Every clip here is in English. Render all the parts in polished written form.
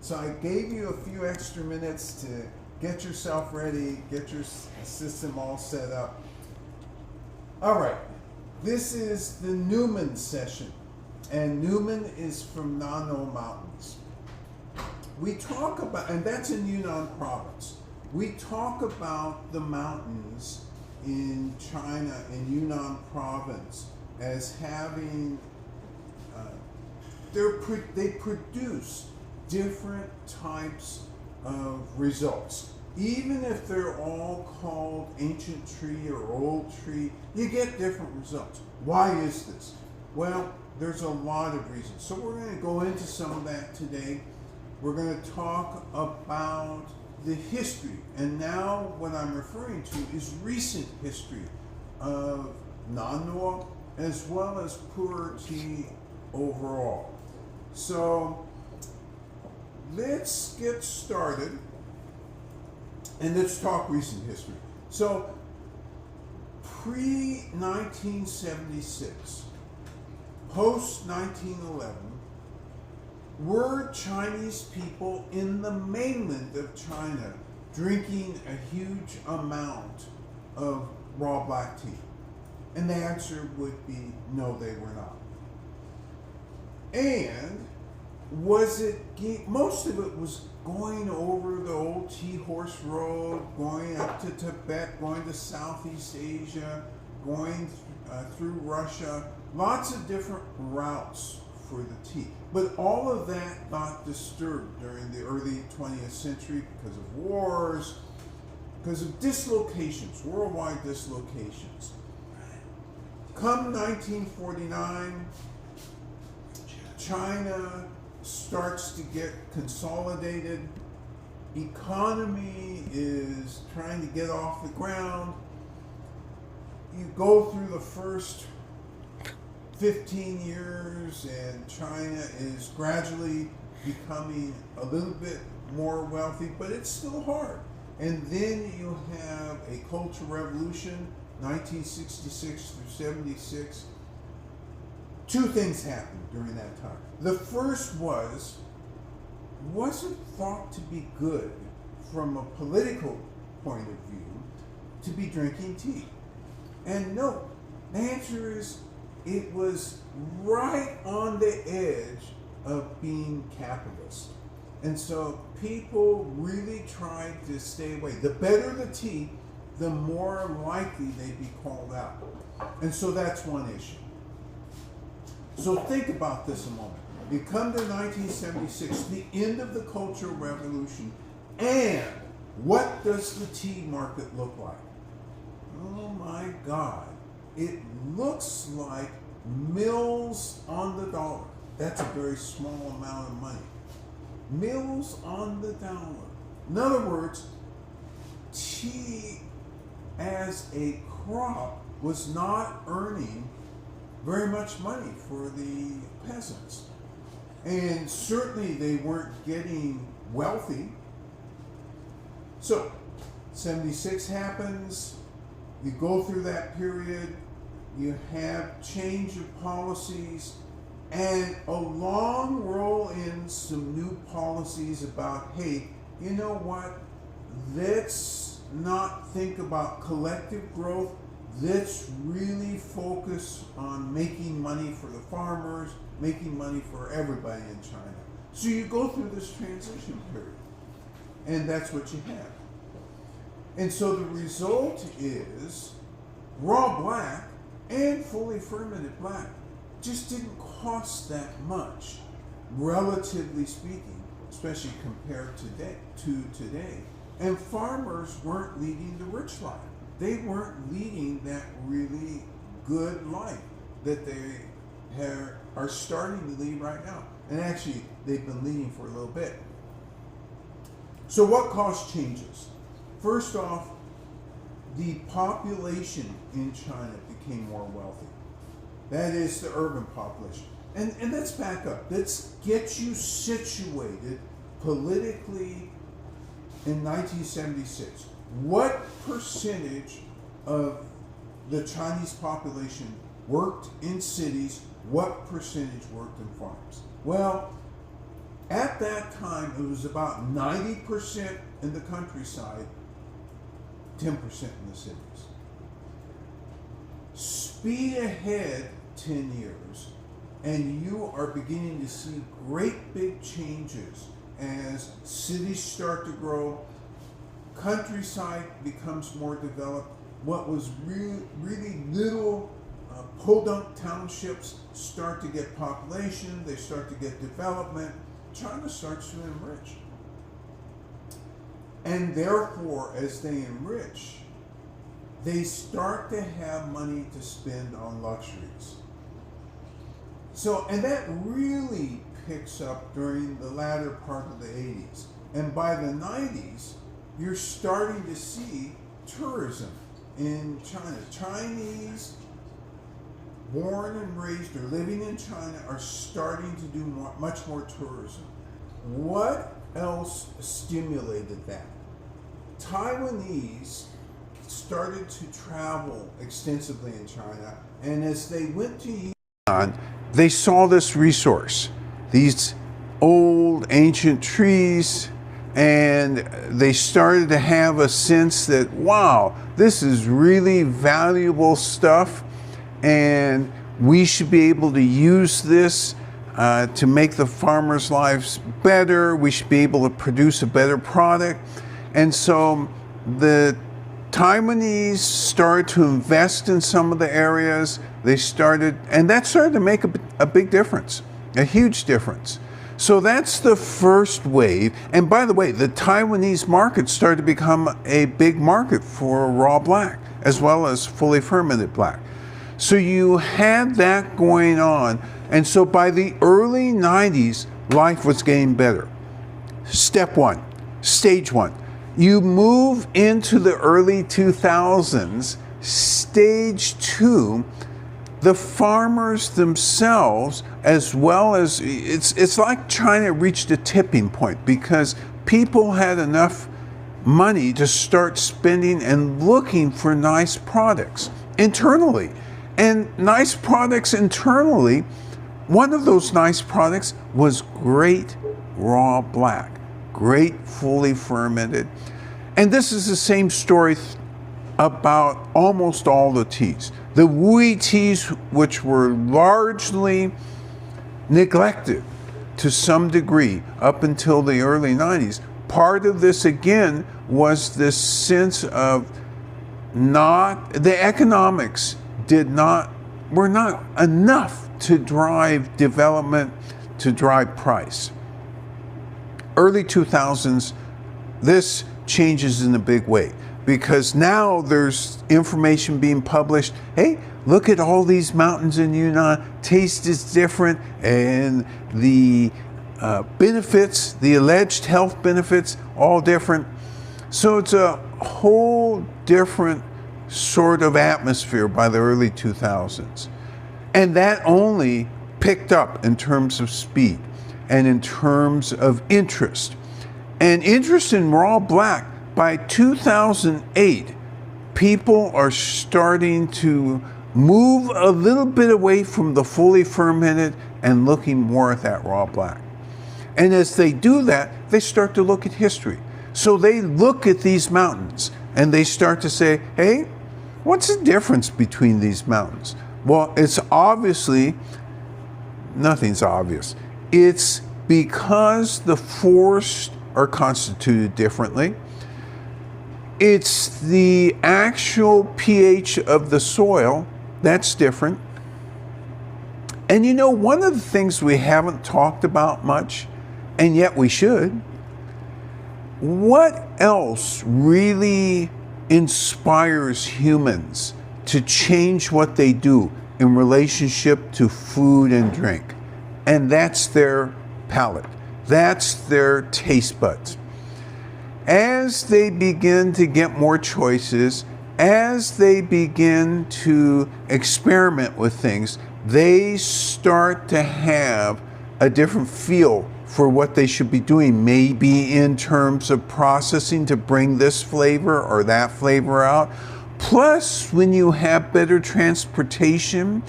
So I gave you a few extra minutes to get yourself ready, get your system all set up. All right, this is the Numen session, and Numen is from Nano Mountains. We talk about, and that's in Yunnan province. We talk about the mountains in China, in Yunnan province, as having, they produce different types of results. Even if they're all called ancient tree or old tree, you get different results. Why is this? Well, there's a lot of reasons. So we're going to go into some of that today. We're going to talk about the history. And now what I'm referring to is recent history of Nano as well as pu'er tea overall. So let's get started and let's talk recent history. So pre-1976, post-1911, were Chinese people in the mainland of China drinking a huge amount of raw black tea? And the answer would be no, they were not. And was it, most of it was going over the old Tea Horse Road, going up to Tibet, going to Southeast Asia, going through Russia, lots of different routes for the tea. But all of that got disturbed during the early 20th century because of wars, because of dislocations, worldwide dislocations. Come 1949, China starts to get consolidated. Economy is trying to get off the ground. You go through the first 15 years and China is gradually becoming a little bit more wealthy, but it's still hard. And then you have a Cultural Revolution, 1966 through 76. Two things happened during that time. The first was it thought to be good from a political point of view to be drinking tea? And no, the answer is it was right on the edge of being capitalist. And so people really tried to stay away. The better the tea, the more likely they'd be called out. And so that's one issue. So think about this a moment. You come to 1976, the end of the Cultural Revolution, and what does the tea market look like? Oh my God. It looks like mills on the dollar. That's a very small amount of money. Mills on the dollar. In other words, tea as a crop was not earning very much money for the peasants. And certainly they weren't getting wealthy. So 76 happens, you go through that period, you have change of policies, and along roll in some new policies about, hey, you know what, let's not think about collective growth, let's really focus on making money for the farmers, making money for everybody in China. So you go through this transition period, and that's what you have. And so the result is raw black and fully fermented black just didn't cost that much, relatively speaking, especially compared to today. And farmers weren't leading the rich life. They weren't leading that really good life that they are starting to lead right now. And actually, they've been leading for a little bit. So what caused changes? First off, the population in China became more wealthy. That is the urban population. And let's back up. Let's get you situated politically in 1976. What percentage of the Chinese population worked in cities? What percentage worked in farms? Well, At that time, it was about 90% in the countryside, 10% in the cities. Speed ahead 10 years, and you are beginning to see great big changes as cities start to grow, countryside becomes more developed. What was really little podunk townships start to get population, they start to get development. China starts to enrich. And therefore, as they enrich, they start to have money to spend on luxuries. So, and that really picks up during the latter part of the 80s. And by the 90s, you're starting to see tourism in China. Chinese born and raised or living in China are starting to do much more tourism. What else stimulated that? Taiwanese started to travel extensively in China, and as they went to Yunnan, they saw this resource, these old ancient trees, and they started to have a sense that, wow, this is really valuable stuff, and we should be able to use this to make the farmers' lives better. We should be able to produce a better product. And so the Taiwanese started to invest in some of the areas. They started, and that started to make a big difference, a huge difference. So that's the first wave. And by the way, the Taiwanese market started to become a big market for raw black, as well as fully fermented black. So you had that going on. And so by the early 90s, life was getting better. Step one, stage one. You move into the early 2000s, stage two, the farmers themselves, as well as, it's like China reached a tipping point because people had enough money to start spending and looking for nice products internally. And nice products internally, one of those nice products was great raw black, great fully fermented. And this is the same story about almost all the teas. The Wui teas, which were largely neglected to some degree up until the early 90s, part of this again was this sense of the economics were not enough to drive development, to drive price. Early 2000s, this changes in a big way because now there's information being published. Hey, look at all these mountains in Yunnan. Taste is different, and the benefits, the alleged health benefits, all different. So it's a whole different sort of atmosphere by the early 2000s. And that only picked up in terms of speed and in terms of interest. And interest in raw black, by 2008, people are starting to move a little bit away from the fully fermented and looking more at that raw black. And as they do that, they start to look at history. So they look at these mountains and they start to say, hey, what's the difference between these mountains? Well, it's obviously, nothing's obvious. It's because the forests are constituted differently. It's the actual pH of the soil that's different. And you know, one of the things we haven't talked about much, and yet we should, what else really inspires humans to change what they do in relationship to food and drink? And that's their palate. That's their taste buds. As they begin to get more choices, as they begin to experiment with things, they start to have a different feel for what they should be doing, maybe in terms of processing to bring this flavor or that flavor out. Plus, when you have better transportation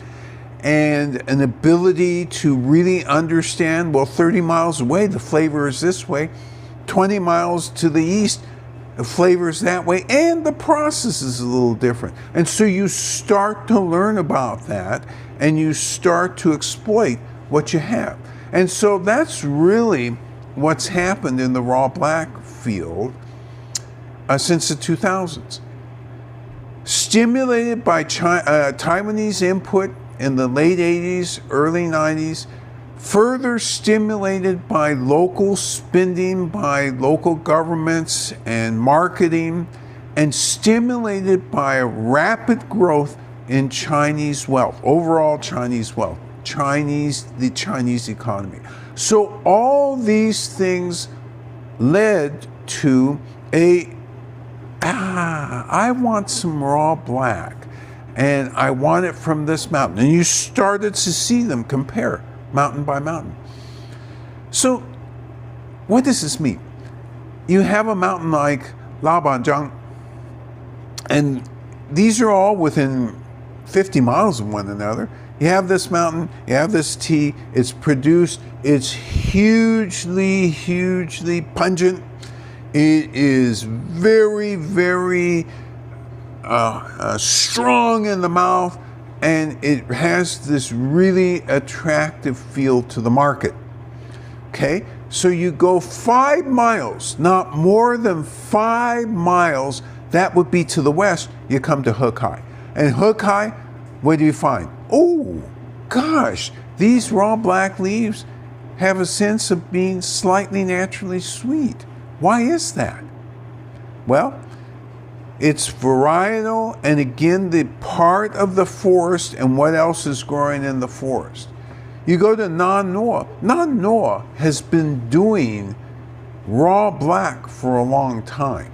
and an ability to really understand, well, 30 miles away, the flavor is this way, 20 miles to the east, the flavor is that way, and the process is a little different. And so you start to learn about that, and you start to exploit what you have. And so that's really what's happened in the raw black field since the 2000s. Stimulated by Taiwanese input in the late 80s, early 90s, further stimulated by local spending by local governments and marketing, and stimulated by a rapid growth in Chinese wealth, overall Chinese wealth, the Chinese economy. So all these things led to I want some raw black, and I want it from this mountain. And you started to see them compare mountain by mountain. So what does this mean? You have a mountain like Laobanjiang, and these are all within 50 miles of one another. You have this mountain, you have this tea, it's produced, it's hugely, hugely pungent. It is very, very strong in the mouth, and it has this really attractive feel to the market. Okay, so you go 5 miles, not more than 5 miles, that would be to the west, you come to Hukai. And Hukai, what do you find? Oh, gosh, these raw black leaves have a sense of being slightly naturally sweet. Why is that? Well, it's varietal, and again, the part of the forest and what else is growing in the forest. You go to Nan Noa. Nan Noa has been doing raw black for a long time.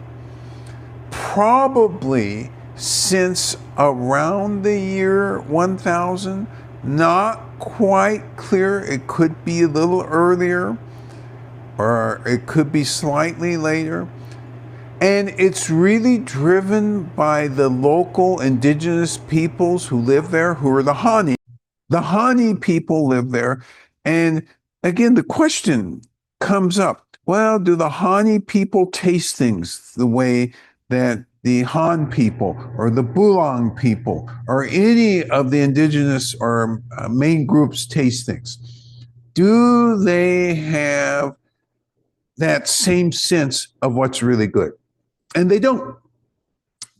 Probably since around the year 1000, not quite clear. It could be a little earlier, or it could be slightly later. And it's really driven by the local indigenous peoples who live there, who are the Hani. The Hani people live there. And again, the question comes up, well, do the Hani people taste things the way that the Han people or the Bulang people or any of the indigenous or main groups taste things? Do they have that same sense of what's really good? And they don't,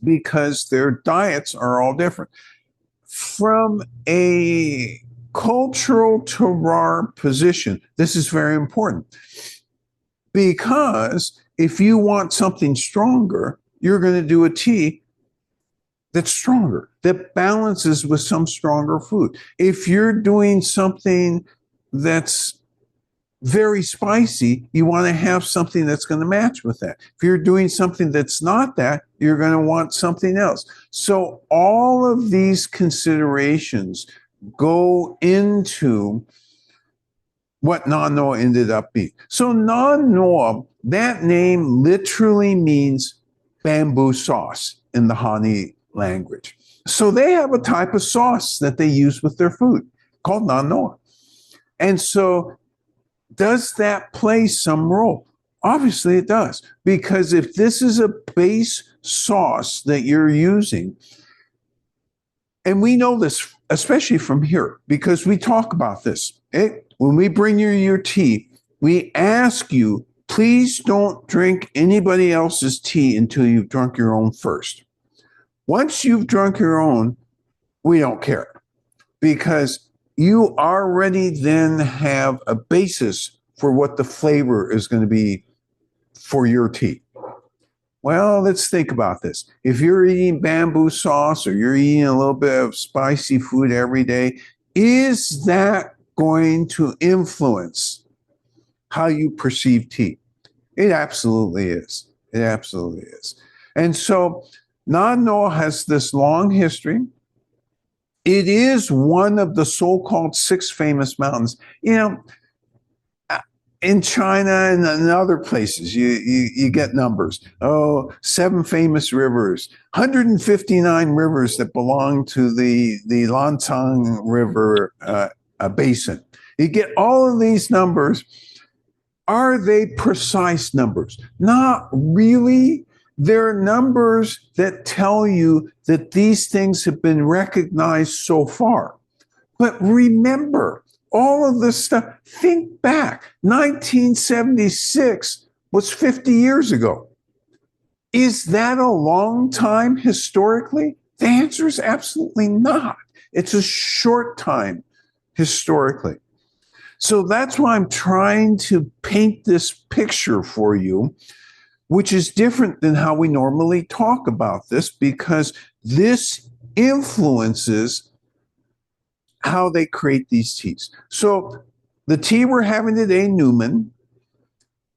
because their diets are all different. From a cultural terroir position, this is very important, because if you want something stronger, you're going to do a tea that's stronger, that balances with some stronger food. If you're doing something that's very spicy, you want to have something that's going to match with that. If you're doing something that's not that, you're going to want something else. So all of these considerations go into what Nan Noa ended up being. So Nan Noa, that name literally means bamboo sauce in the Hani language. So they have a type of sauce that they use with their food called Nan Noa. And so does that play some role? Obviously it does, because if this is a base sauce that you're using, and we know this, especially from here, because we talk about this. When we bring you your tea, we ask you, please don't drink anybody else's tea until you've drunk your own first. Once you've drunk your own, we don't care, because you already then have a basis for what the flavor is going to be for your tea. Well, let's think about this. If you're eating bamboo sauce or you're eating a little bit of spicy food every day, is that going to influence how you perceive tea? It absolutely is. It absolutely is. And so Nan Noa has this long history. It is one of the so-called 6 famous mountains. You know, in China and in other places, you get numbers. Oh, 7 famous rivers, 159 rivers that belong to the Lancang River basin. You get all of these numbers. Are they precise numbers? Not really. They're numbers that tell you that these things have been recognized so far. But remember, all of this stuff, think back. 1976 was 50 years ago. Is that a long time historically? The answer is absolutely not. It's a short time historically. So that's why I'm trying to paint this picture for you, which is different than how we normally talk about this, because this influences how they create these teas. So the tea we're having today, Numen,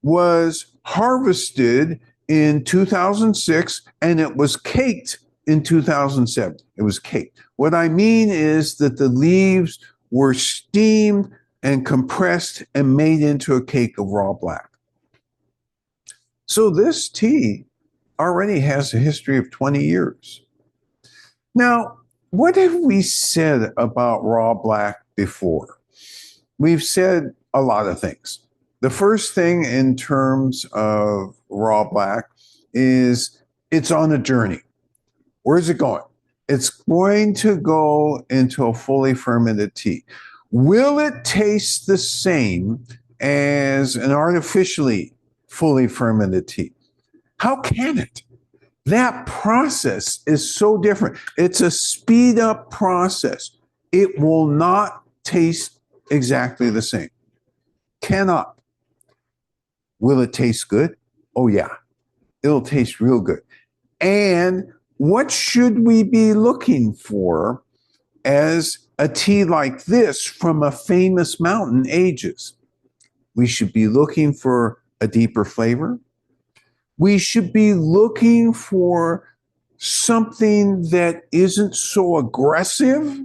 was harvested in 2006 and it was caked in 2007. It was caked. What I mean is that the leaves were steamed and compressed and made into a cake of raw black. So this tea already has a history of 20 years. Now, what have we said about raw black before? We've said a lot of things. The first thing in terms of raw black is it's on a journey. Where's it going? It's going to go into a fully fermented tea. Will it taste the same as an artificially fully fermented tea? How can it? That process is so different. It's a speed up process. It will not taste exactly the same. Cannot. Will it taste good? Oh, yeah. It'll taste real good. And what should we be looking for as a tea like this from a famous mountain ages? We should be looking for a deeper flavor. We should be looking for something that isn't so aggressive.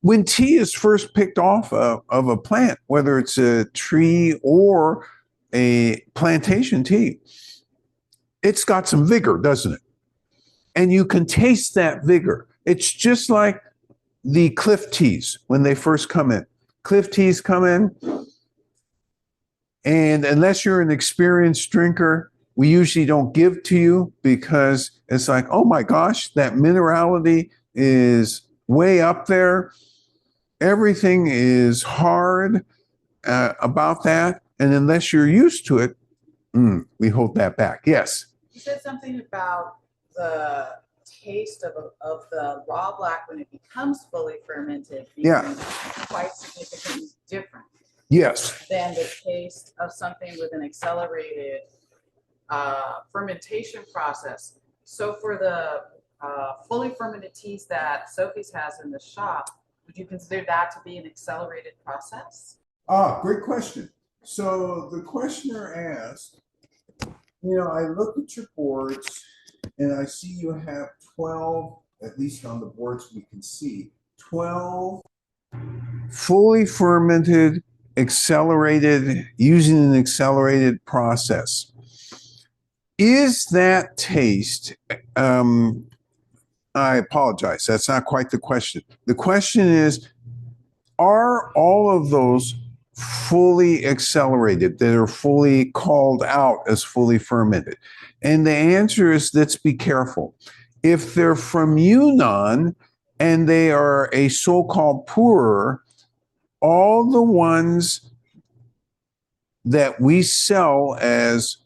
When tea is first picked off of a plant, whether it's a tree or a plantation tea, it's got some vigor, doesn't it? And you can taste that vigor. It's just like the cliff teas when they first come in. Cliff teas come in, and unless you're an experienced drinker, we usually don't give to you because it's like, oh my gosh, that minerality is way up there. Everything is hard about that. And unless you're used to it, we hold that back. Yes? You said something about the taste of the raw black when it becomes fully fermented being quite significantly different. Yes. Than the taste of something with an accelerated fermentation process. So for the fully fermented teas that Sophie's has in the shop, would you consider that to be an accelerated process? Great question. So the questioner asked, I look at your boards and I see you have 12, at least on the boards we can see, 12 fully fermented, accelerated, using an accelerated process. Is that taste, I apologize, that's not quite the question. The question is, are all of those fully accelerated, that are fully called out as fully fermented? And the answer is, let's be careful. If they're from Yunnan and they are a so-called purer, all the ones that we sell as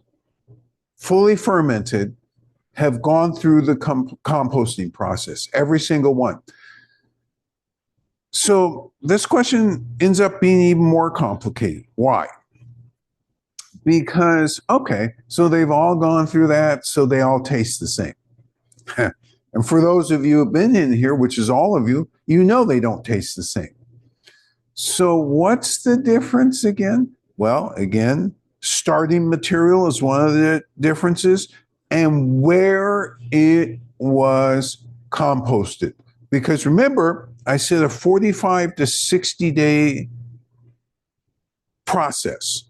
fully fermented have gone through the composting process, every single one. So this question ends up being even more complicated. Why? Because, okay, so they've all gone through that, so they all taste the same. And for those of you who have been in here, which is all of you, you know they don't taste the same. So what's the difference again? Well, again, starting material is one of the differences, and where it was composted. Because remember, I said a 45 to 60 day process.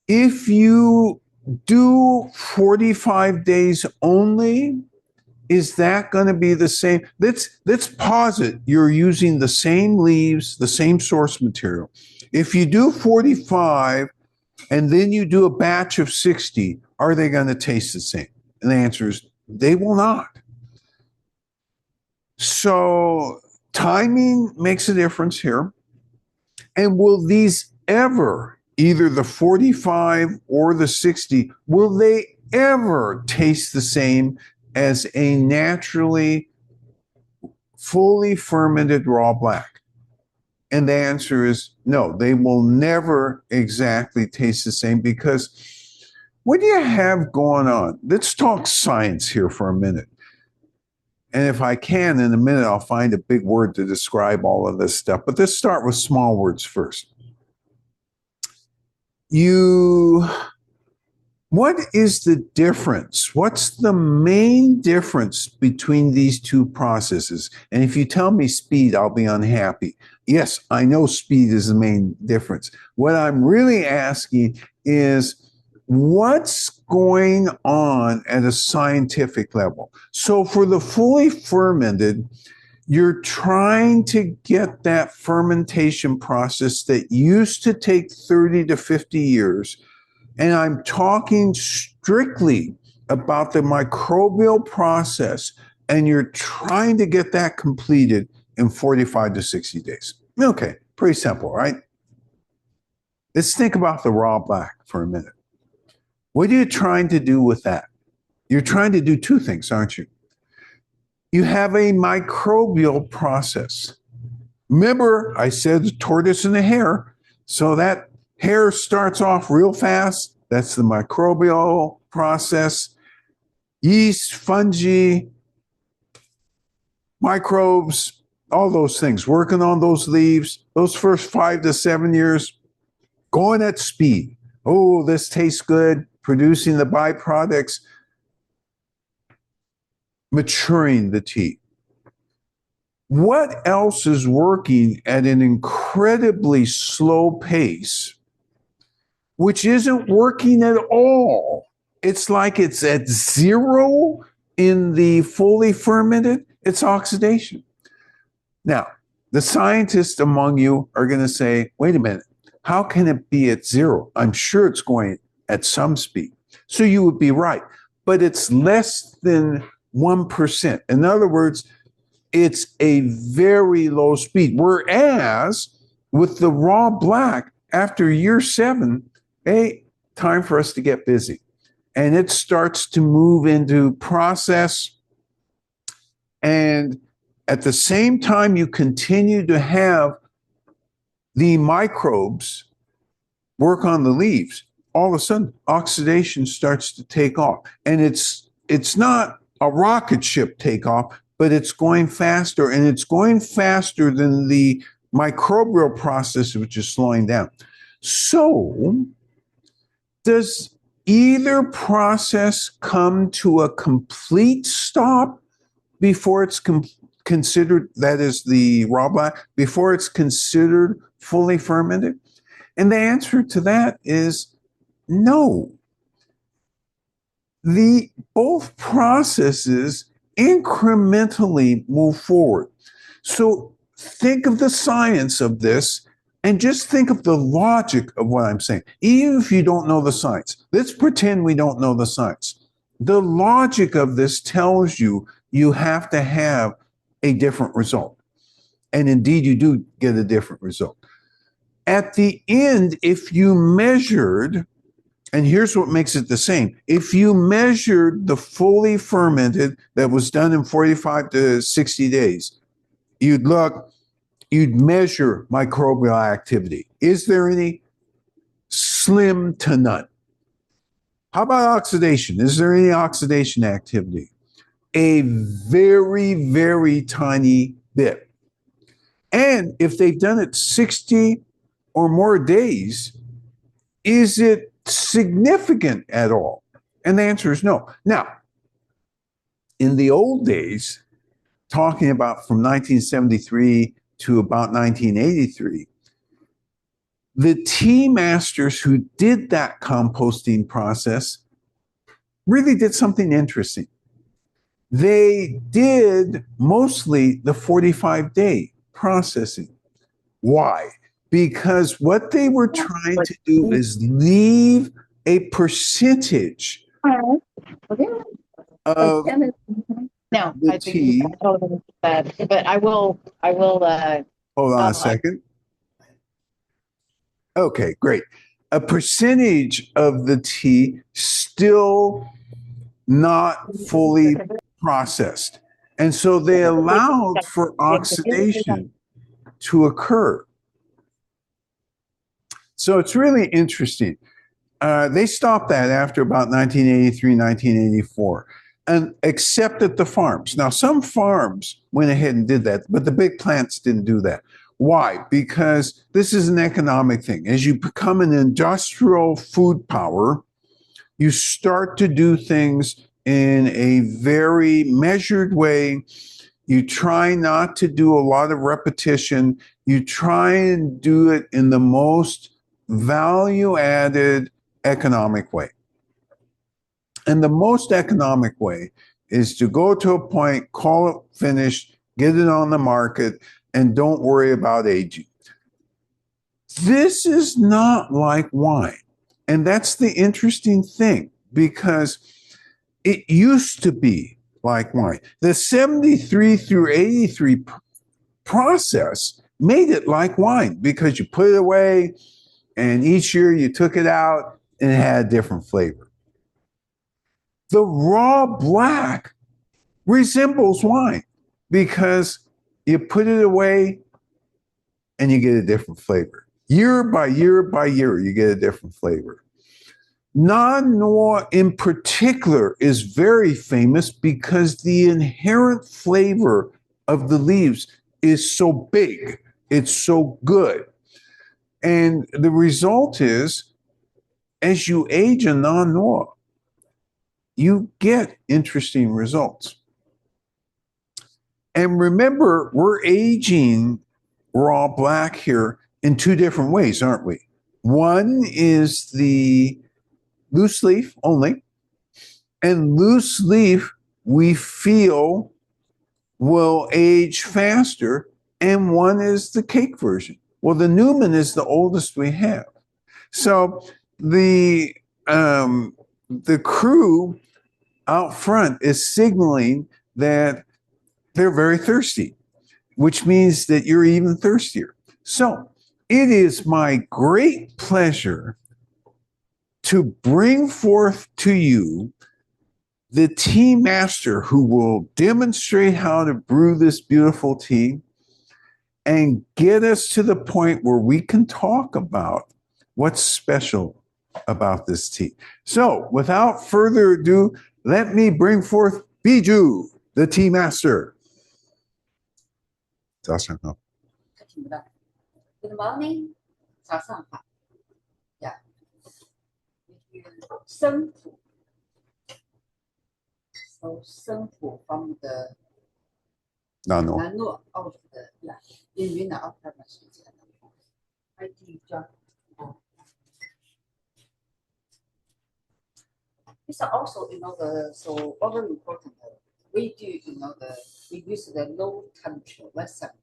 If you do 45 days only, is that going to be the same? Let's posit you're using the same leaves, the same source material. If you do 45 and then you do a batch of 60, are they going to taste the same? And the answer is they will not. So timing makes a difference here. And will these ever, either the 45 or the 60, will they ever taste the same as a naturally fully fermented raw black? And the answer is no, they will never exactly taste the same, because what do you have going on? Let's talk science here for a minute. And if I can, in a minute, I'll find a big word to describe all of this stuff. But let's start with small words first. What is the difference? What's the main difference between these two processes? And if you tell me speed, I'll be unhappy. Yes, I know speed is the main difference. What I'm really asking is, what's going on at a scientific level? So for the fully fermented, you're trying to get that fermentation process that used to take 30 to 50 years. And I'm talking strictly about the microbial process, and you're trying to get that completed in 45 to 60 days. Okay, pretty simple, right? Let's think about the raw black for a minute. What are you trying to do with that? You're trying to do two things, aren't you? You have a microbial process. Remember, I said the tortoise and the hare. So that hare starts off real fast. That's the microbial process. Yeast, fungi, microbes, all those things, working on those leaves, those first 5 to 7 years, going at speed. Oh, this tastes good, producing the byproducts, maturing the tea. What else is working at an incredibly slow pace, which isn't working at all? It's like it's at zero in the fully fermented. It's oxidation. Now, the scientists among you are going to say, wait a minute, how can it be at zero? I'm sure it's going at some speed. So you would be right, but it's less than 1%. In other words, it's a very low speed. Whereas with the raw black, after year 7, hey, time for us to get busy. And it starts to move into process. And at the same time, you continue to have the microbes work on the leaves. All of a sudden, oxidation starts to take off. And it's not a rocket ship takeoff, but it's going faster, and it's going faster than the microbial process, which is slowing down. So, does either process come to a complete stop before it's considered, that is the raw black, before it's considered fully fermented? And the answer to that is no. Both processes incrementally move forward. So think of the science of this and just think of the logic of what I'm saying. Even if you don't know the science, let's pretend we don't know the science. The logic of this tells you you have to have a different result. And indeed, you do get a different result. At the end, if you measured, and here's what makes it the same. If you measured the fully fermented that was done in 45 to 60 days, you'd measure microbial activity. Is there any? Slim to none. How about oxidation? Is there any oxidation activity? A very, very tiny bit. And if they've done it 60 or more days, is it significant at all? And the answer is no. Now, in the old days, talking about from 1973 to about 1983, The tea masters who did that composting process really did something interesting. They did mostly the 45-day processing. Why? Because what they were trying to do is leave a percentage of No, the I think tea. that, but I will, Hold on a second. Okay, great. A percentage of the tea still not fully processed. And so they allowed for oxidation to occur. So it's really interesting. They stopped that after about 1983, 1984, and except at the farms. Now, some farms went ahead and did that, but the big plants didn't do that. Why? Because this is an economic thing. As you become an industrial food power, you start to do things in a very measured way. You try not to do a lot of repetition. You try and do it in the most value added economic way. And the most economic way is to go to a point, call it finished, get it on the market, and don't worry about aging. This is not like wine. And that's the interesting thing, because it used to be like wine. The 73 through 83 process made it like wine because you put it away and each year you took it out and it had a different flavor. The raw black resembles wine because you put it away and you get a different flavor. Year by year by year, you get a different flavor. Non-noir in particular is very famous because the inherent flavor of the leaves is so big. It's so good. And the result is, as you age a non-noir, you get interesting results. And remember, we're aging raw black here in two different ways, aren't we? One is the loose leaf only, and loose leaf we feel will age faster, and one is the cake version. Well, the Numen is the oldest we have. So the crew out front is signaling that they're very thirsty, which means that you're even thirstier. So it is my great pleasure to bring forth to you the tea master who will demonstrate how to brew this beautiful tea and get us to the point where we can talk about what's special about this tea. So without further ado, let me bring forth Biju, the tea master. Good morning. 早上好。Yeah. 生土 So 生土 from the nano of the in Vienna of the It's also, so very important. We do, we use the low temperature, 170,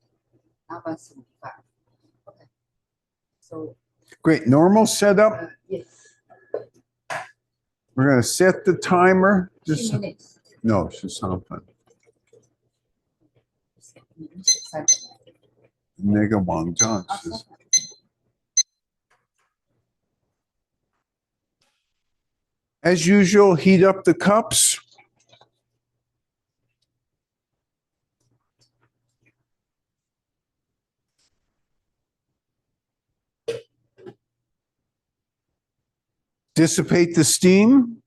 not 175. Okay. So. Great. Normal setup. Yes. We're going to set the timer. 2 minutes. No, it's just something. Nigga Wang John says. As usual, heat up the cups. Dissipate the steam.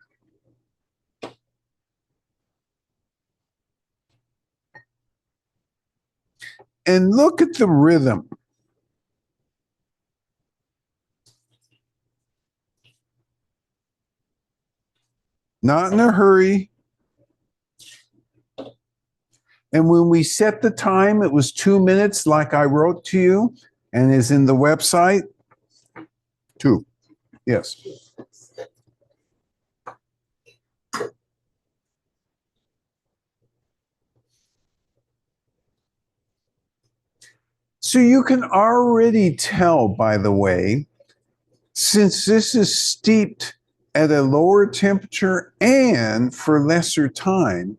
And look at the rhythm. Not in a hurry. And when we set the time, it was 2 minutes like I wrote to you and is in the website. 2. Yes. So you can already tell, by the way, since this is steeped at a lower temperature and for lesser time,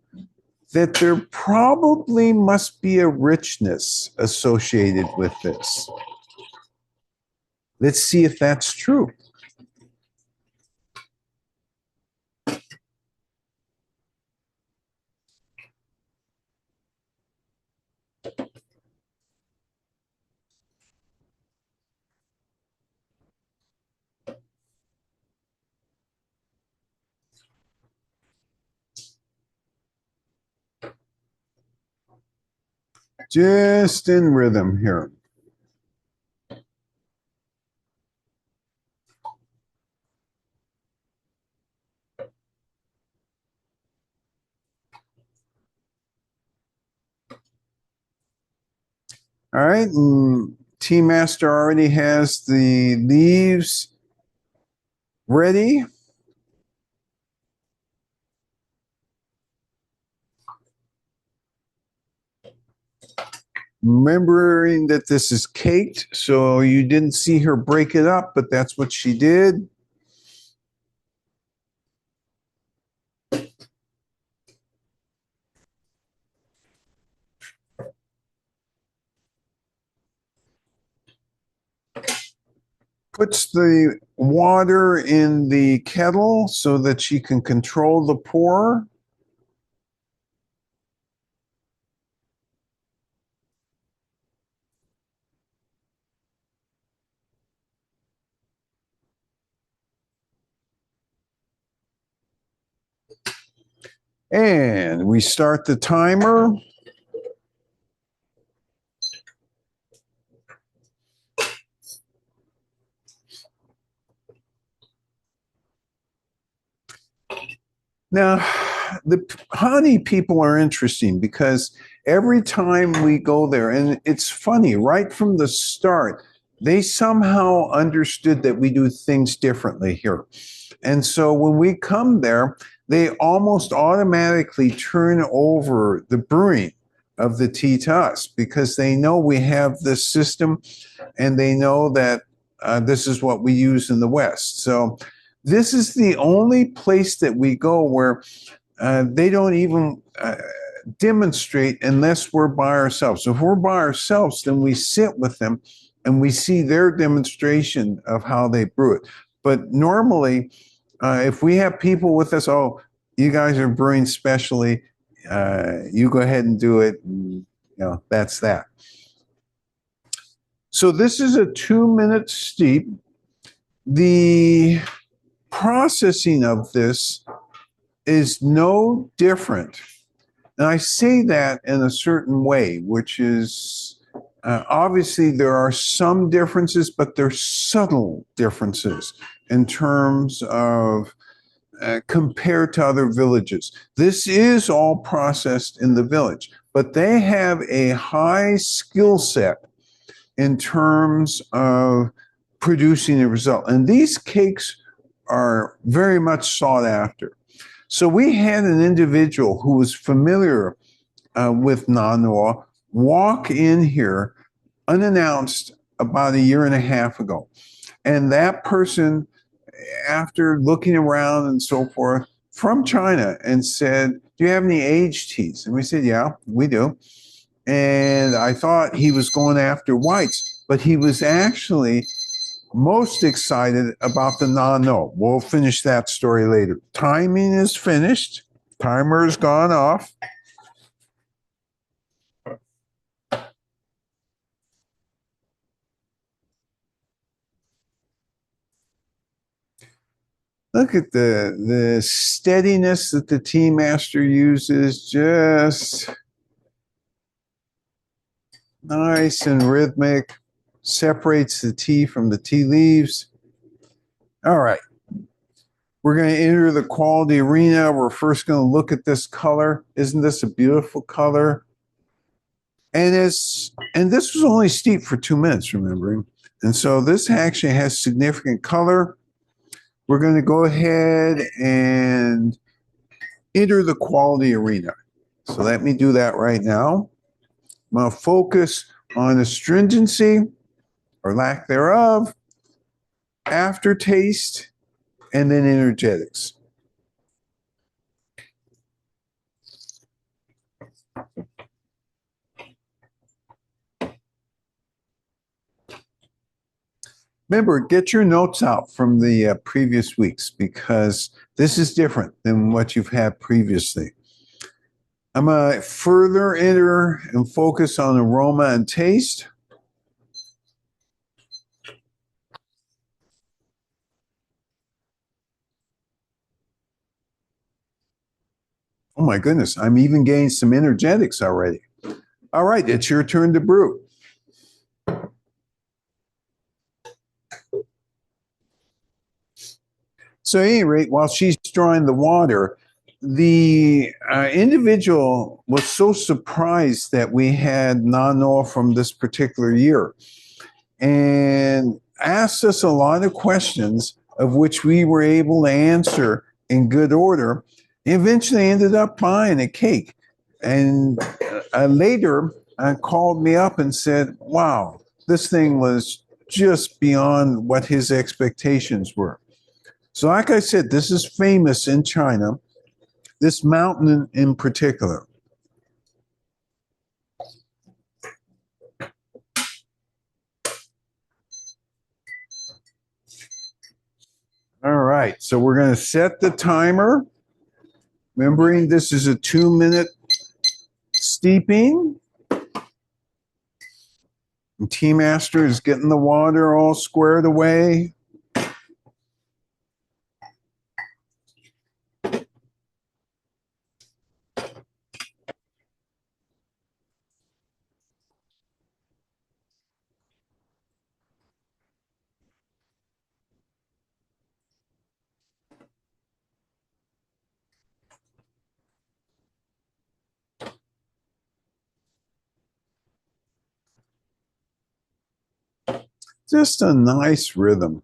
that there probably must be a richness associated with this. Let's see if that's true. Just in rhythm here. All right, Tea Master already has the leaves ready. Remembering that this is caked, so you didn't see her break it up, but that's what she did. Puts the water in the kettle so that she can control the pour. And we start the timer. Now, the honey people are interesting because every time we go there, and it's funny, right from the start, they somehow understood that we do things differently here. And so when we come there, they almost automatically turn over the brewing of the tea to us because they know we have this system and they know that this is what we use in the West. So this is the only place that we go where they don't even demonstrate unless we're by ourselves. So if we're by ourselves, then we sit with them and we see their demonstration of how they brew it. But normally, if we have people with us, oh, you guys are brewing specially, you go ahead and do it. And, that's that. So this is a 2-minute steep. The processing of this is no different. And I say that in a certain way, which is obviously there are some differences, but they're subtle differences in terms of compared to other villages. This is all processed in the village, but they have a high skill set in terms of producing a result. And these cakes are very much sought after. So we had an individual who was familiar with Nanoa walk in here unannounced about 1.5 years ago. And that person, after looking around and so forth, from China, and said, do you have any aged teas? And we said, yeah, we do. And I thought he was going after whites, but he was actually most excited about the Nano. We'll finish that story later. Timing is finished. Timer's gone off. Look at the steadiness that the tea master uses, just nice and rhythmic, separates the tea from the tea leaves. All right, we're going to enter the quality arena. We're first going to look at this color. Isn't this a beautiful color? And this was only steeped for 2 minutes, remember? And so this actually has significant color. We're going to go ahead and enter the quality arena. So let me do that right now. I'm going to focus on astringency or lack thereof, aftertaste, and then energetics. Remember, get your notes out from the previous weeks because this is different than what you've had previously. I'm going to further enter and focus on aroma and taste. Oh my goodness, I'm even getting some energetics already. All right, it's your turn to brew. So at any rate, while she's drawing the water, the individual was so surprised that we had non-oil from this particular year and asked us a lot of questions of which we were able to answer in good order. Eventually ended up buying a cake. And later called me up and said, wow, this thing was just beyond what his expectations were. So like I said, this is famous in China, this mountain in particular. All right, so we're going to set the timer. Remembering this is a 2-minute steeping. And Tea Master is getting the water all squared away. Just a nice rhythm.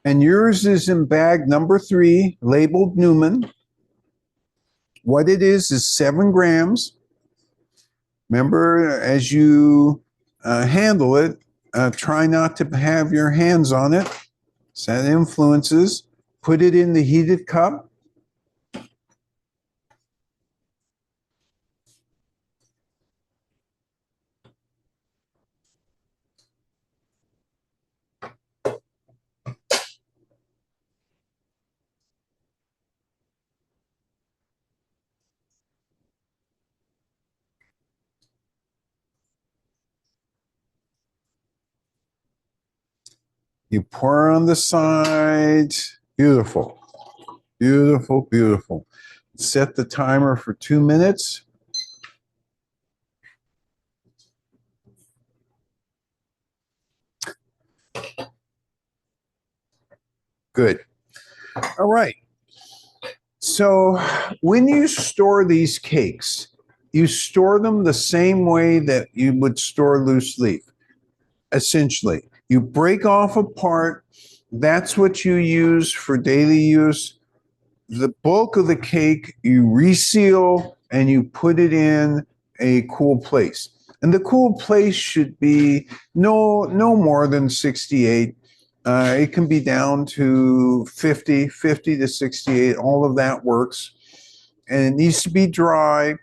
And yours is in bag number 3, labeled Numen. What it is 7 grams. Remember, as you handle it, try not to have your hands on it. So that influences. Put it in the heated cup. You pour on the sides. Beautiful. Beautiful, beautiful. Set the timer for 2 minutes. Good. All right. So when you store these cakes, you store them the same way that you would store loose leaf, essentially. You break off a part. That's what you use for daily use. The bulk of the cake, you reseal and you put it in a cool place. And the cool place should be no more than 68. It can be down to 50 to 68. All of that works. And it needs to be dry.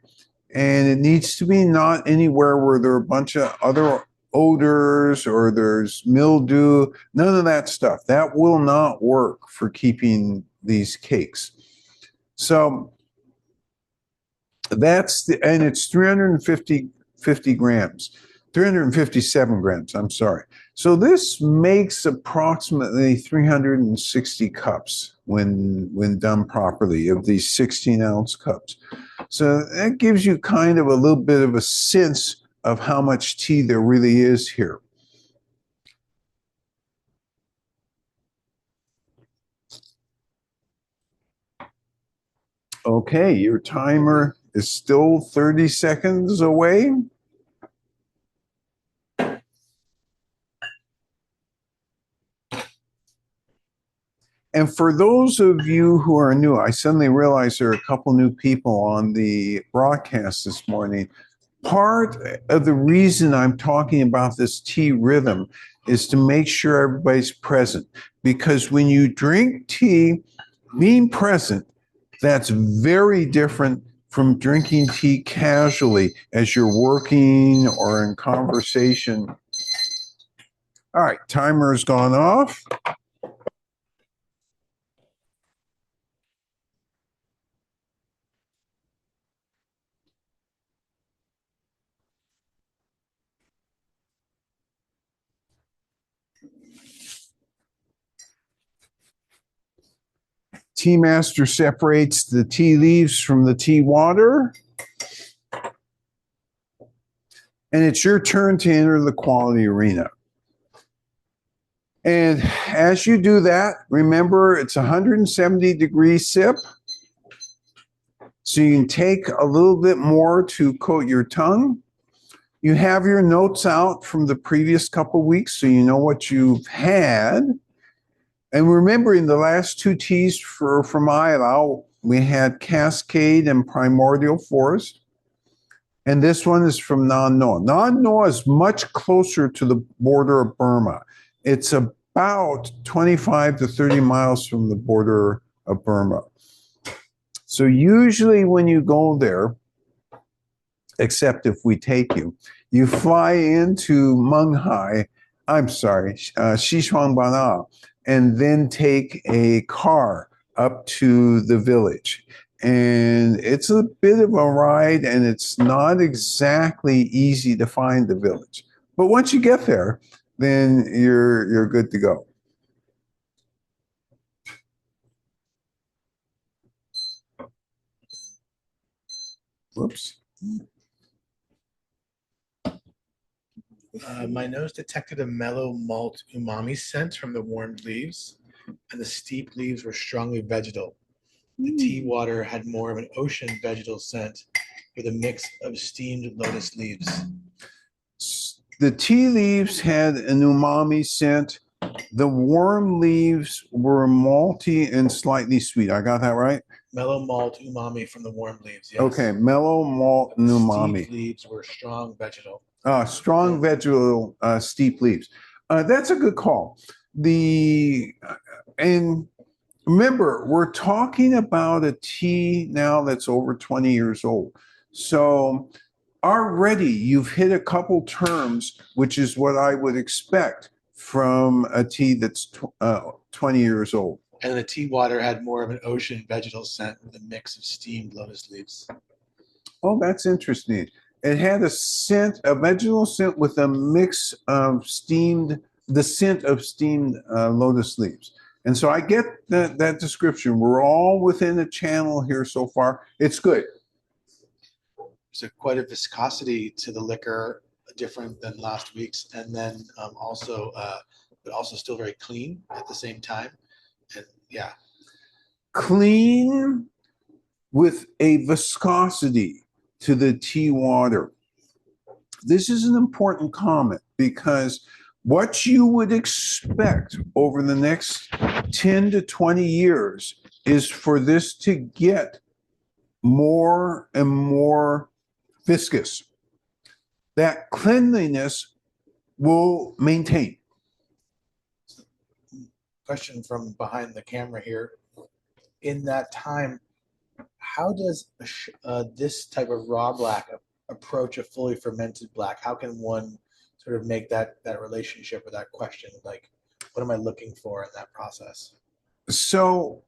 And it needs to be not anywhere where there are a bunch of other odors or there's mildew. None of that stuff. That will not work for keeping these cakes. So that's and it's 350 grams. 357 grams, I'm sorry. So this makes approximately 360 cups when done properly of these 16-ounce cups. So that gives you kind of a little bit of a sense of how much tea there really is here. Okay, your timer is still 30 seconds away. And for those of you who are new, I suddenly realized there are a couple new people on the broadcast this morning. Part of the reason I'm talking about this tea rhythm is to make sure everybody's present. Because when you drink tea, being present, that's very different from drinking tea casually as you're working or in conversation. All right, timer's gone off. Tea master separates the tea leaves from the tea water. And it's your turn to enter the quality arena. And as you do that, remember it's 170 degrees sip. So you can take a little bit more to coat your tongue. You have your notes out from the previous couple weeks, so you know what you've had. And remember, in the last two teas from Isla, we had Cascade and Primordial Forest. And this one is from Nan No. Nan No is much closer to the border of Burma. It's about 25 to 30 miles from the border of Burma. So usually when you go there, except if we take you, you fly into Xishuangbanna, and then take a car up to the village. And it's a bit of a ride, and it's not exactly easy to find the village. But once you get there, then you're good to go. Whoops. My nose detected a mellow malt umami scent from the warmed leaves, and the steep leaves were strongly vegetal. The tea water had more of an ocean vegetal scent with a mix of steamed lotus leaves. The tea leaves had an umami scent. The warm leaves were malty and slightly sweet. I got that right? Mellow malt umami from the warm leaves, yes. Okay, mellow malt and umami. Steep leaves were strong vegetal. Strong vegetal steep leaves. That's a good call. And remember, we're talking about a tea now that's over 20 years old. So already you've hit a couple terms, which is what I would expect from a tea that's 20 years old. And the tea water had more of an ocean vegetal scent with a mix of steamed lotus leaves. Oh, that's interesting. It had a scent, a vegetal scent with a mix of the scent of steamed lotus leaves. And so I get that description. We're all within a channel here so far. It's good. There's quite a viscosity to the liquor, different than last week's, and then but also still very clean at the same time. And yeah. Clean with a viscosity to the tea water. This is an important comment because what you would expect over the next 10 to 20 years is for this to get more and more viscous. That cleanliness will maintain. Question from behind the camera here. In that time, how does this type of raw black approach a fully fermented black? How can one sort of make that relationship or that question? Like, what am I looking for in that process? So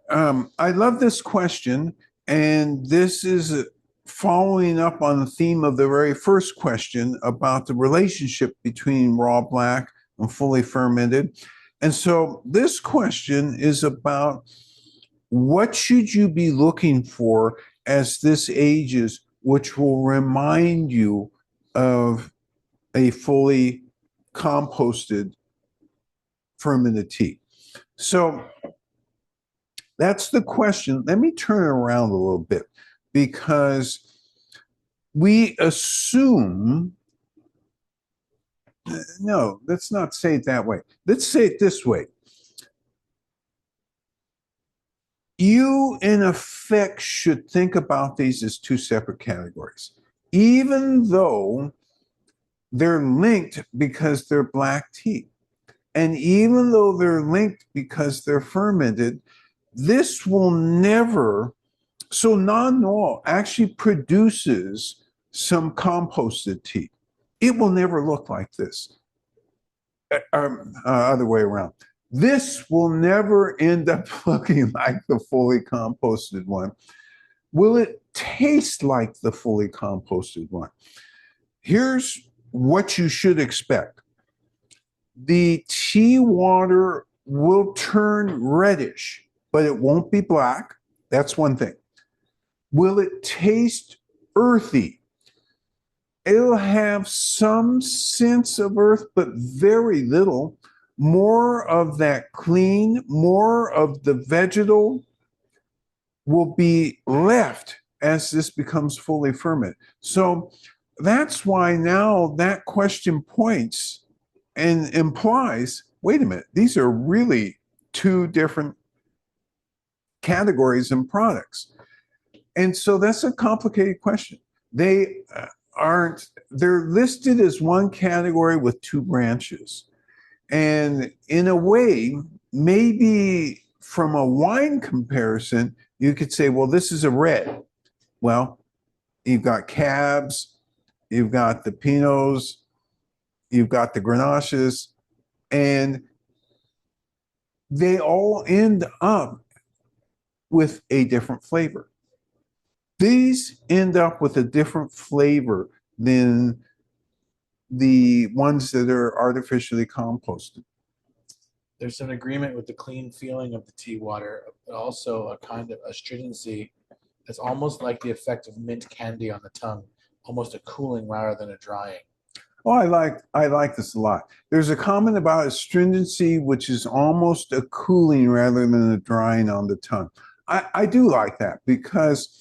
I love this question, and this is following up on the theme of the very first question about the relationship between raw black and fully fermented. And so this question is about what should you be looking for as this ages, which will remind you of a fully composted fermented tea. So that's the question. Let me turn it around a little bit, because we assume, no, let's not say it that way. Let's say it this way. You, in effect, should think about these as two separate categories, even though they're linked because they're black tea. And even though they're linked because they're fermented, this will never, so non-noel actually produces some composted tea. It will never look like this. Other way around. This will never end up looking like the fully composted one. Will it taste like the fully composted one? Here's what you should expect. The tea water will turn reddish, but it won't be black. That's one thing. Will it taste earthy? It'll have some sense of earth, but very little. More of that clean, more of the vegetal will be left as this becomes fully fermented. So that's why now that question points and implies, wait a minute, these are really two different categories and products. And so that's a complicated question. They aren't, they're listed as one category with two branches. And in a way, maybe from a wine comparison, you could say, well, this is a red. Well, you've got cabs, you've got the pinots, you've got the grenaches, and they all end up with a different flavor. These end up with a different flavor than the ones that are artificially composted. There's an agreement with the clean feeling of the tea water, but also a kind of astringency that's almost like the effect of mint candy on the tongue, almost a cooling rather than a drying. Oh, I like this a lot. There's a comment about astringency, which is almost a cooling rather than a drying on the tongue. I do like that, because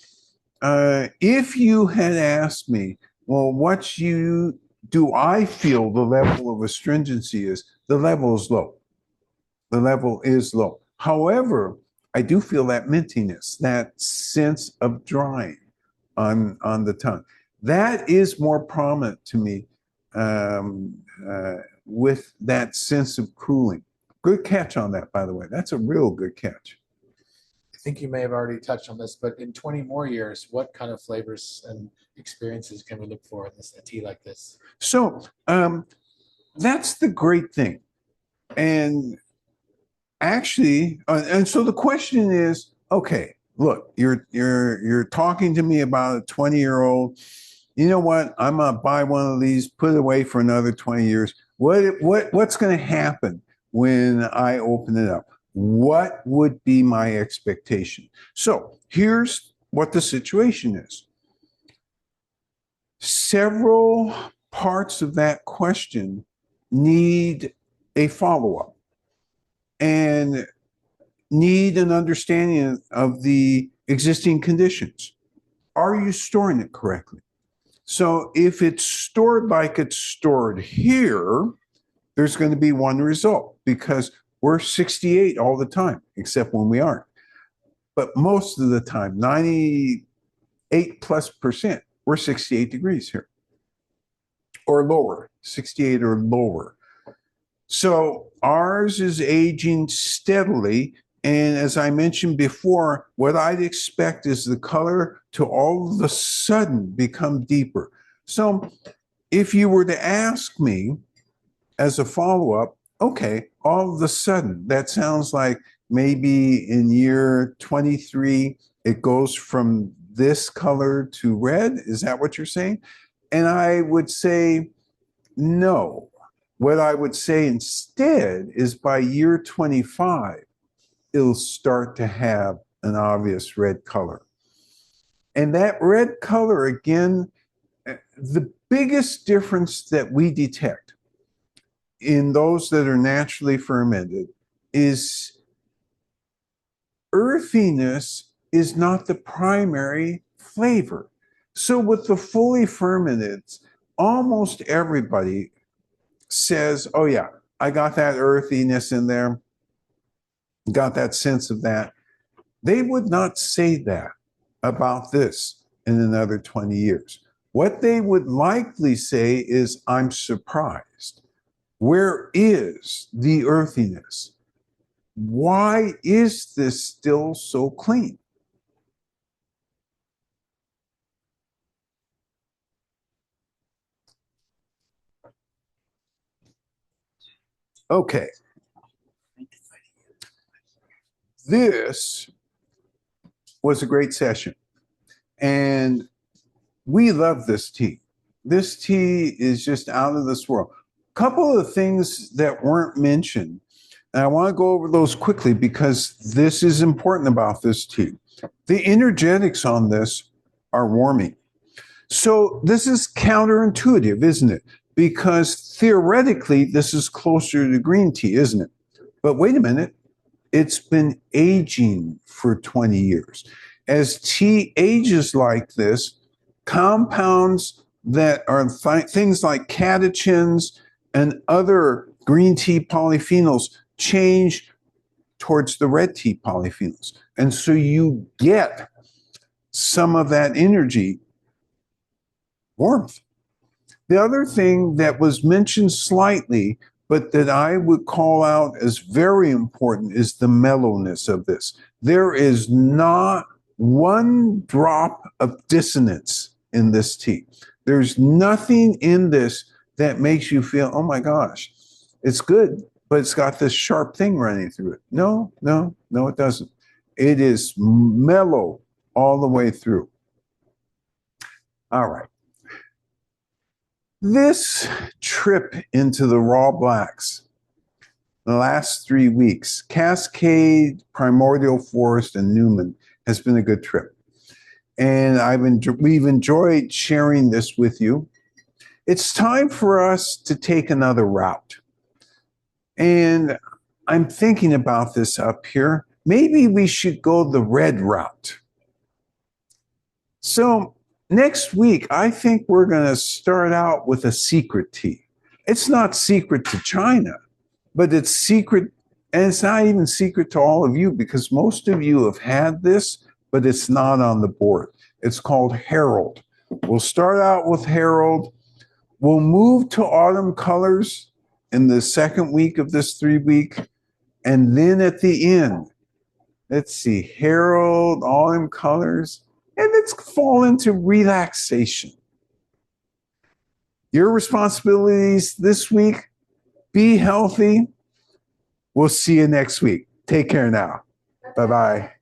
if you had asked me, well, do I feel the level of astringency is, the level is low. The level is low. However, I do feel that mintiness, that sense of drying on the tongue. That is more prominent to me with that sense of cooling. Good catch on that, by the way. That's a real good catch. I think you may have already touched on this, but in 20 more years, what kind of flavors and experiences can we look for in a tea like this? So that's the great thing. And actually, and so the question is, okay, look, you're talking to me about a 20-year-old. You know what? I'm gonna buy one of these, put it away for another 20 years. What's going to happen when I open it up? What would be my expectation? So here's what the situation is. Several parts of that question need a follow-up and need an understanding of the existing conditions. Are you storing it correctly? So if it's stored like it's stored here, there's going to be one result, because we're 68 all the time, except when we aren't. But most of the time, 98+%, we're 68 degrees here. Or lower, 68 or lower. So ours is aging steadily. And as I mentioned before, what I'd expect is the color to all of a sudden become deeper. So if you were to ask me as a follow-up, okay, all of a sudden, that sounds like maybe in year 23, it goes from this color to red. Is that what you're saying? And I would say, no. What I would say instead is by year 25, it'll start to have an obvious red color. And that red color, again, the biggest difference that we detect in those that are naturally fermented is earthiness is not the primary flavor. So with the fully fermented, almost everybody says, oh yeah, I got that earthiness in there, got that sense of that. They would not say that about this in another 20 years. What they would likely say is, I'm surprised. Where is the earthiness? Why is this still so clean? Okay. This was a great session. And we love this tea. This tea is just out of this world. A couple of things that weren't mentioned, and I want to go over those quickly because this is important about this tea. The energetics on this are warming. So this is counterintuitive, isn't it? Because theoretically, this is closer to green tea, isn't it? But wait a minute, it's been aging for 20 years. As tea ages like this, compounds that are things like catechins and other green tea polyphenols change towards the red tea polyphenols. And so you get some of that energy warmth. The other thing that was mentioned slightly, but that I would call out as very important, is the mellowness of this. There is not one drop of dissonance in this tea. There's nothing in this that makes you feel, oh my gosh, it's good, but it's got this sharp thing running through it. No, it doesn't. It is mellow all the way through. All right. This trip into the raw blacks, the last 3 weeks, Cascade, Primordial Forest, and Numen, has been a good trip. And we've enjoyed sharing this with you. It's time for us to take another route. And I'm thinking about this up here. Maybe we should go the red route. So next week, I think we're going to start out with a secret tea. It's not secret to China, but it's secret, and it's not even secret to all of you because most of you have had this, but it's not on the board. It's called Herald. We'll start out with Herald. We'll move to autumn colors in the second week of this 3-week. And then at the end, let's see, Herald, autumn colors, and let's fall into relaxation. Your responsibilities this week, be healthy. We'll see you next week. Take care now. Bye-bye.